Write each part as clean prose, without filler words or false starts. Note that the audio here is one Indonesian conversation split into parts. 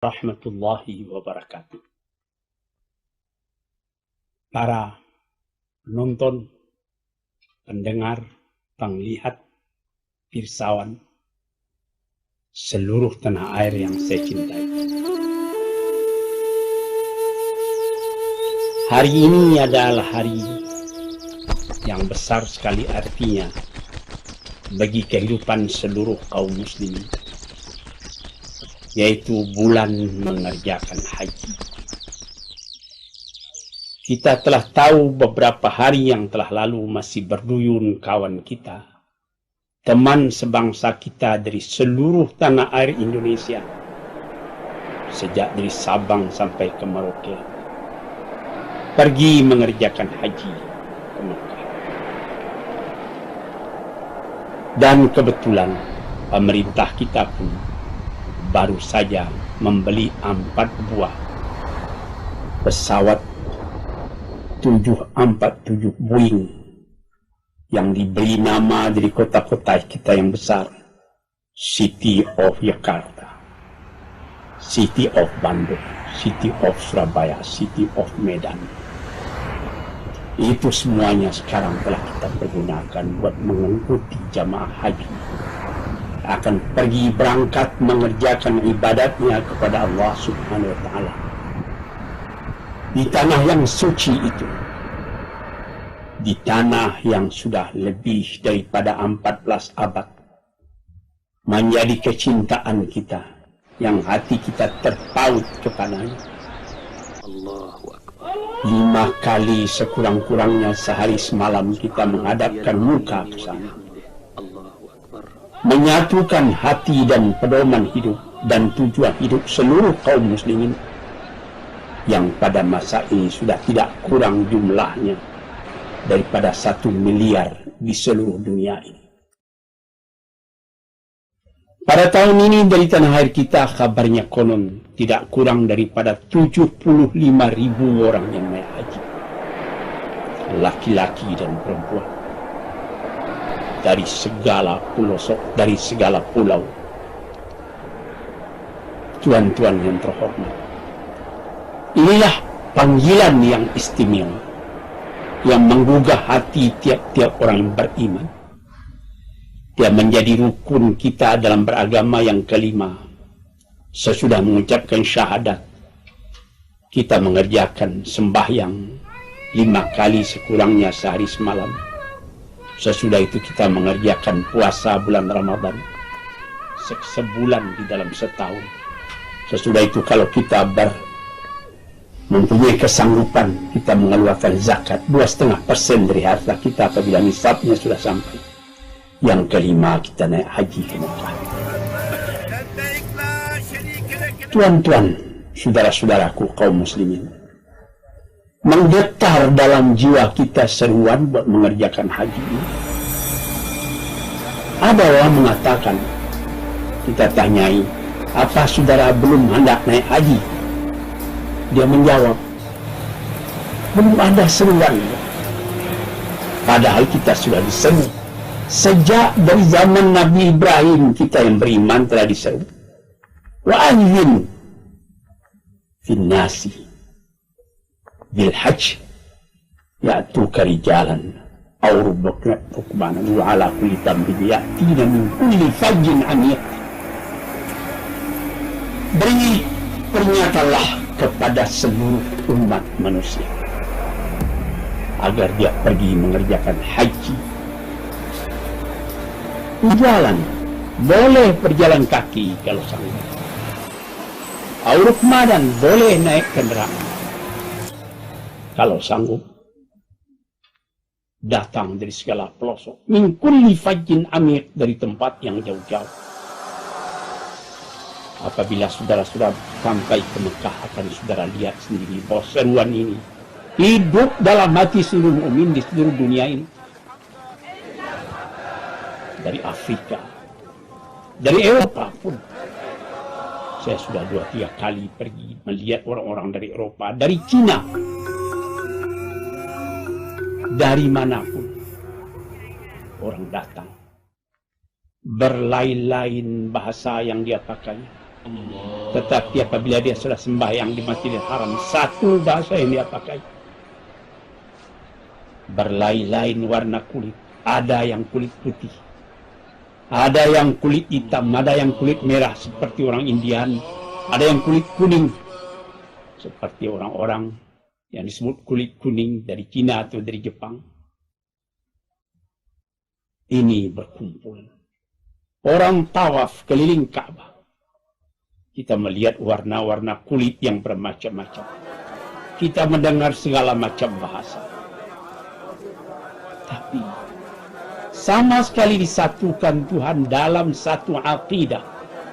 Warahmatullahi wabarakatuh. Para penonton, pendengar, penglihat, pirsawan, seluruh tanah air yang saya cintai. Hari ini adalah hari yang besar sekali artinya bagi kehidupan seluruh kaum muslimin, yaitu bulan mengerjakan haji. Kita telah tahu beberapa hari yang telah lalu masih berduyun kawan kita, teman sebangsa kita dari seluruh tanah air Indonesia, sejak dari Sabang sampai ke Merauke, pergi mengerjakan haji ke Mekah. Dan kebetulan pemerintah kita pun baru saja membeli 4 buah pesawat 747 Boeing yang diberi nama dari kota-kota kita yang besar, City of Jakarta, City of Bandung, City of Surabaya, City of Medan. Itu semuanya sekarang telah kita pergunakan buat mengikuti jamaah haji, akan pergi berangkat mengerjakan ibadatnya kepada Allah Subhanahu wa Ta'ala di tanah yang suci itu, di tanah yang sudah lebih daripada 14 abad menjadi kecintaan kita, yang hati kita terpaut kepadanya. 5 kali sekurang-kurangnya sehari semalam kita menghadapkan muka ke sana, menyatukan hati dan pedoman hidup dan tujuan hidup seluruh kaum muslimin yang pada masa ini sudah tidak kurang jumlahnya daripada 1 miliar di seluruh dunia ini. Pada tahun ini dari tanah air kita kabarnya konon tidak kurang daripada 75.000 orang yang naik haji, laki-laki dan perempuan, dari segala pelosok, dari segala pulau. Tuan-tuan yang terhormat, inilah panggilan yang istimewa yang menggugah hati tiap-tiap orang yang beriman. Dia menjadi rukun kita dalam beragama yang kelima. Sesudah mengucapkan syahadat, kita mengerjakan sembahyang 5 kali sekurangnya sehari semalam. Sesudah itu kita mengerjakan puasa bulan Ramadan sebulan di dalam setahun. Sesudah itu kalau kita mempunyai kesanggupan, kita mengeluarkan zakat 2,5% dari harta kita apabila nisabnya sudah sampai. Yang kelima, kita naik haji ke Mekah. Tuan-tuan, saudara-saudaraku kaum muslimin, menggetar dalam jiwa kita seruan buat mengerjakan haji ini. Ada orang mengatakan, kita tanyai, apa saudara belum hendak naik haji? Dia menjawab, belum ada seruan. Padahal kita sudah diseru. Sejak dari zaman Nabi Ibrahim kita yang beriman telah diseru. Wa'adzin fin nasi bil hajj ya'tuka rijalan aw rukbanan wa ala kulli dhanbin ya'tina min kulli fajjin amiq. Beri pernyatalah kepada seluruh umat manusia agar dia pergi mengerjakan haji. Jalan, boleh berjalan kaki kalau sanggup. Rukmadan, boleh naik kendaraan kalau sanggup. Datang dari segala pelosok, min kulli fajjin amiq, dari tempat yang jauh-jauh. Apabila saudara-saudara sampai ke Mekah, akan saudara lihat sendiri bahwa seruan ini hidup dalam hati seluruh mukmin di seluruh dunia ini. Dari Afrika, dari Eropa pun. Saya sudah 2-3 kali pergi melihat orang-orang dari Eropa, dari Cina, dari manapun orang datang. Berlain-lain bahasa yang dia pakai, Tetapi apabila dia sudah sembahyang di Masjidil Haram, satu bahasa yang dia pakai. Berlain-lain warna kulit. Ada yang kulit putih, ada yang kulit hitam, ada yang kulit merah seperti orang Indian, ada yang kulit kuning seperti orang-orang yang disebut kulit kuning dari Cina atau dari Jepang. Ini berkumpul. Orang tawaf keliling Ka'bah. Kita melihat warna-warna kulit yang bermacam-macam. Kita mendengar segala macam bahasa. Tapi sama sekali disatukan Tuhan dalam satu aqidah,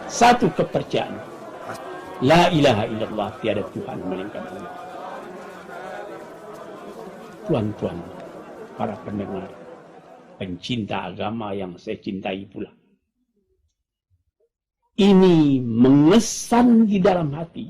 satu kepercayaan. La ilaha illallah, tiada Tuhan melainkan Allah. Tuan-tuan, para pendengar, pencinta agama yang saya cintai pula. Ini mengesan di dalam hati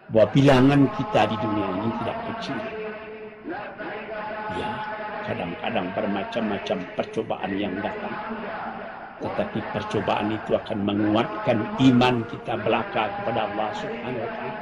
bahwa bilangan kita di dunia ini tidak kecil. Ya, kadang-kadang bermacam-macam percobaan yang datang. Tetapi percobaan itu akan menguatkan iman kita belaka kepada Allah Subhanahu wa Ta'ala.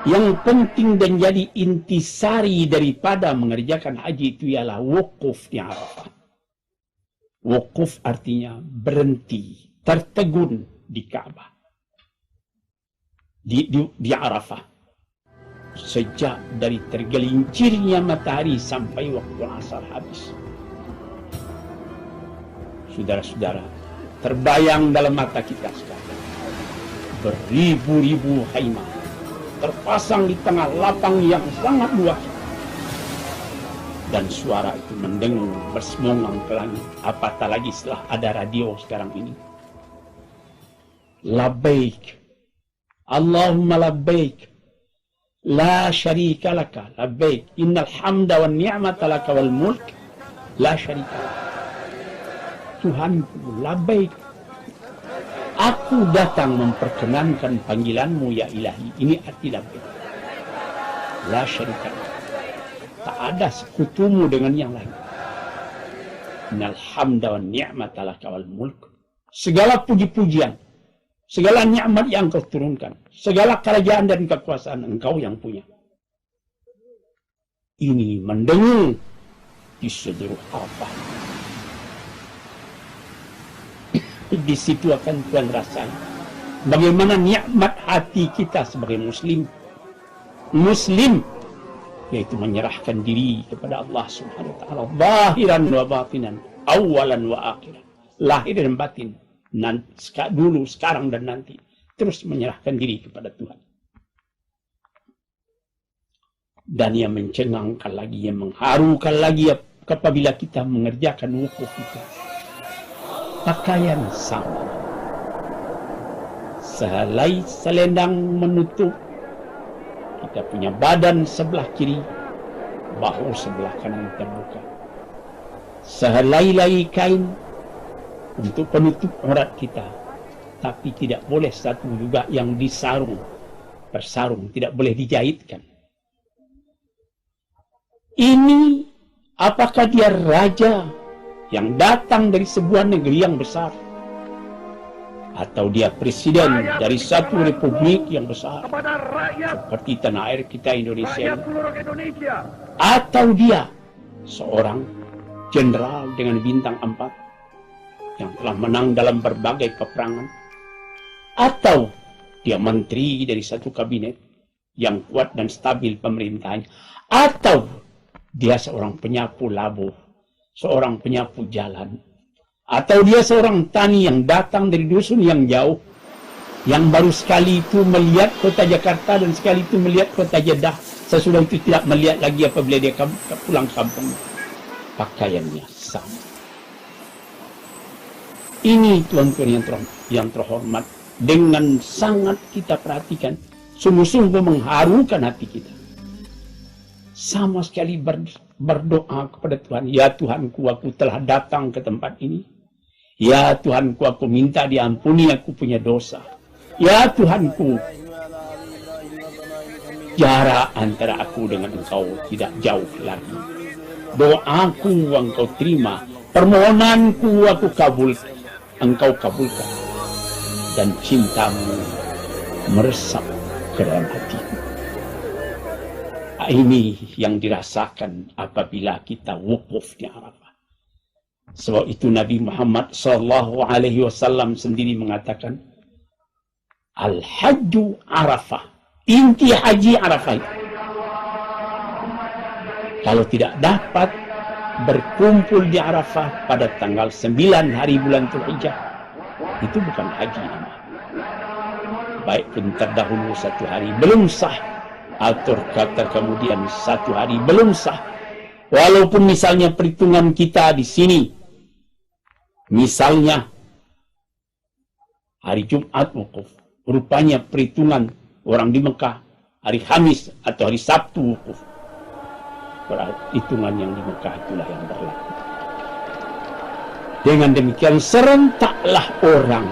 Yang penting dan jadi intisari daripada mengerjakan haji itu ialah wukuf di Arafah. Wukuf artinya berhenti, tertegun di Ka'bah. Di Arafah. Sejak dari tergelincirnya matahari sampai waktu asar habis. Saudara-saudara, terbayang dalam mata kita sekarang. Beribu-ribu khaimah terpasang di tengah lapang yang sangat luas. Dan suara itu mendengung bersemongang ke langit. Apatah lagi setelah ada radio sekarang ini. Labbaik. Allahumma labbaik. La syarika laka labbaik innal hamda wan ni'mata laka wal mulk la syarika laka. Tuhanku, labbaik, aku datang memperkenankan panggilanmu ya ilahi. Ini arti labbaik. La syarika laka, tak ada sekutumu dengan yang lain. Innal hamda wan ni'mata laka wal mulk, segala puji-pujian, segala nikmat yang kau turunkan, segala kerajaan dan kekuasaan engkau yang punya. Ini mendengung di seluruh Arafah. Di situ akan Tuhan rasakan bagaimana nikmat hati kita sebagai Muslim. Muslim yaitu menyerahkan diri kepada Allah Subhanahu wa Ta'ala, zahiran wa batinan, awalan wa akhiran, lahir dan batin. Dulu, sekarang, dan nanti terus menyerahkan diri kepada Tuhan. Dan yang mencengangkan lagi, yang mengharukan lagi apabila kita mengerjakan wukuf kita, pakaian sama, sehelai selendang menutup kita punya badan sebelah kiri, bahu sebelah kanan terbuka, sehelai kain untuk penutup aurat kita, tapi tidak boleh satu juga yang disarung, bersarung, tidak boleh dijahitkan. Ini apakah dia raja yang datang dari sebuah negeri yang besar, atau dia presiden dari satu republik yang besar seperti tanah air kita Indonesia, atau dia seorang jenderal dengan bintang 4 yang telah menang dalam berbagai peperangan, atau dia menteri dari satu kabinet yang kuat dan stabil pemerintahannya, atau dia seorang penyapu labuh, seorang penyapu jalan, atau dia seorang tani yang datang dari dusun yang jauh, yang baru sekali itu melihat kota Jakarta dan sekali itu melihat kota Jeddah, sesudah itu tidak melihat lagi apabila dia pulang kampung. Pakaiannya sama. Ini tuan-tuan yang terhormat, dengan sangat kita perhatikan, sungguh-sungguh mengharukan hati kita. Sama sekali berdoa kepada Tuhan, ya Tuhanku, aku telah datang ke tempat ini. Ya Tuhanku, aku minta diampuni, aku punya dosa. Ya Tuhanku, jarak antara aku dengan engkau tidak jauh lagi. Doaku engkau terima, permohonanku aku kabulkan. engkau kabulkan, dan cintamu meresap ke dalam hatiku. Ini yang dirasakan apabila kita wukuf di Arafah. Sebab itu Nabi Muhammad SAW sendiri mengatakan, Al-Hajju Arafah. Inti haji Arafah itu. Kalau tidak dapat berkumpul di Arafah pada tanggal 9 hari bulan Dzulhijjah, itu bukan haji namanya. Baik pun terdahulu 1 hari belum sah, atau kata kemudian 1 hari belum sah. Walaupun misalnya perhitungan kita di sini, misalnya hari Jumat wukuf, rupanya perhitungan orang di Mekah hari Kamis atau hari Sabtu wukuf. Perhitungan yang di Mekah itulah yang berlaku. Dengan demikian serentaklah orang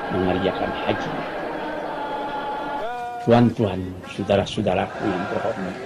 mengerjakan haji. Tuan-tuan, saudara-saudaraku yang terhormat,